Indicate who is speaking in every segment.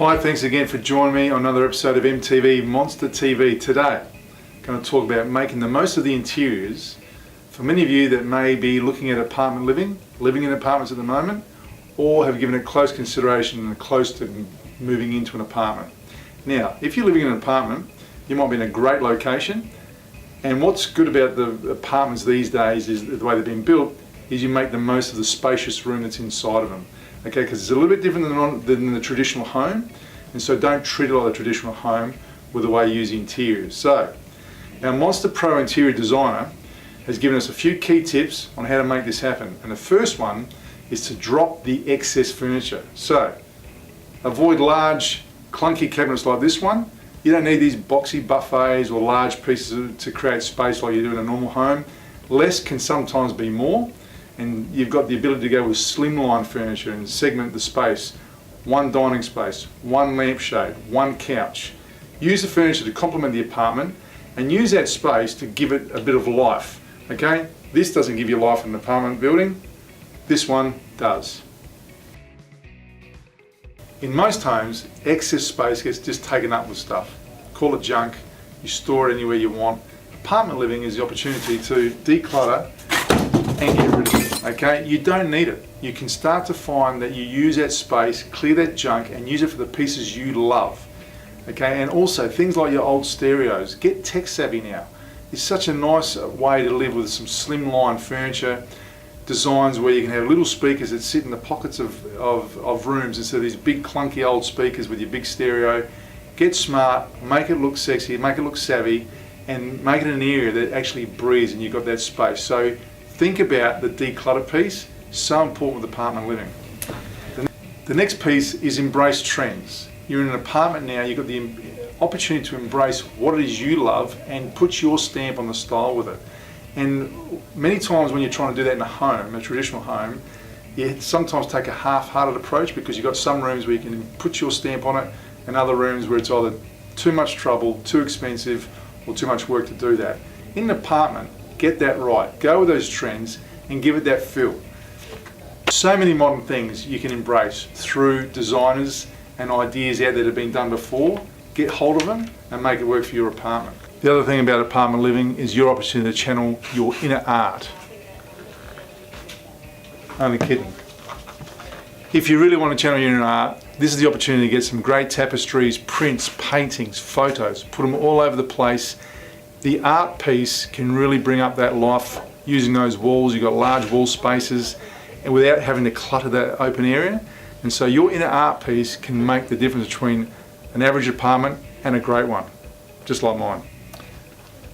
Speaker 1: Hi, thanks again for joining me on another episode of MTV Monster TV. Today, I'm going to talk about making the most of the interiors for many of you that may be looking at apartment living in apartments at the moment, or have given it close consideration and are close to moving into an apartment. Now, if you're living in an apartment, you might be in a great location, and what's good about the apartments these days is the way they've been built is you make the most of the spacious room that's inside of them. Okay, because it's a little bit different than the traditional home, and so don't treat it like a traditional home with the way you use the interiors. So, our Monsta Pro interior designer has given us a few key tips on how to make this happen. And the first one is to drop the excess furniture. So, avoid large, clunky cabinets like this one. You don't need these boxy buffets or large pieces to create space like you do in a normal home. Less can sometimes be more. And you've got the ability to go with slimline furniture and segment the space. One dining space, one lampshade, one couch. Use the furniture to complement the apartment and use that space to give it a bit of life. Okay? This doesn't give you life in an apartment building. This one does. In most homes, excess space gets just taken up with stuff. Call it junk. You store it anywhere you want. Apartment living is the opportunity to declutter and get rid of it. Okay, you don't need it. You can start to find that you use that space, clear that junk, and use it for the pieces you love. Okay, and also things like your old stereos. Get tech savvy now. It's such a nice way to live with some slimline furniture, designs where you can have little speakers that sit in the pockets of rooms instead of these big clunky old speakers with your big stereo. Get smart, make it look sexy, make it look savvy, and make it an area that actually breathes and you've got that space. So think about the declutter piece, so important with apartment living. The next piece is embrace trends. You're in an apartment now, you've got the opportunity to embrace what it is you love and put your stamp on the style with it. And many times when you're trying to do that in a home, a traditional home, you sometimes take a half-hearted approach because you've got some rooms where you can put your stamp on it and other rooms where it's either too much trouble, too expensive, or too much work to do that. In an apartment, get that right. Go with those trends and give it that feel. So many modern things you can embrace through designers and ideas out there that have been done before. Get hold of them and make it work for your apartment. The other thing about apartment living is your opportunity to channel your inner art. Only kidding. If you really want to channel your inner art, this is the opportunity to get some great tapestries, prints, paintings, photos, put them all over the place. The art piece can really bring up that life using those walls. You've got large wall spaces and without having to clutter that open area. And so your inner art piece can make the difference between an average apartment and a great one, just like mine.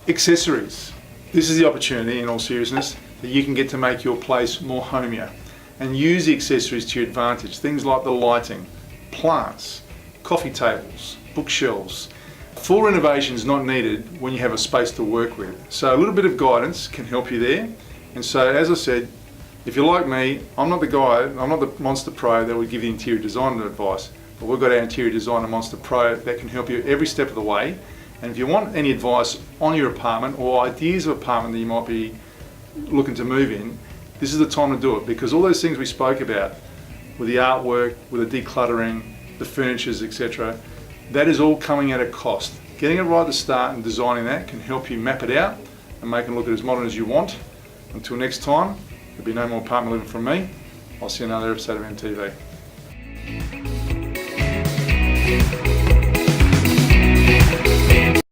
Speaker 1: Accessories. This is the opportunity, in all seriousness, that you can get to make your place more homier and use the accessories to your advantage. Things like the lighting, plants, coffee tables, bookshelves. Full renovation is not needed when you have a space to work with. So a little bit of guidance can help you there. And so, as I said, if you're like me, I'm not the guy, I'm not the Monsta Pro that would give the interior designer advice, but we've got our interior designer Monsta Pro that can help you every step of the way. And if you want any advice on your apartment or ideas of apartment that you might be looking to move in, this is the time to do it, because all those things we spoke about with the artwork, with the decluttering, the furnitures, etc., that is all coming at a cost. Getting it right at the start and designing that can help you map it out and make it look as modern as you want. Until next time, there'll be no more apartment living from me. I'll see you in another episode of MTV.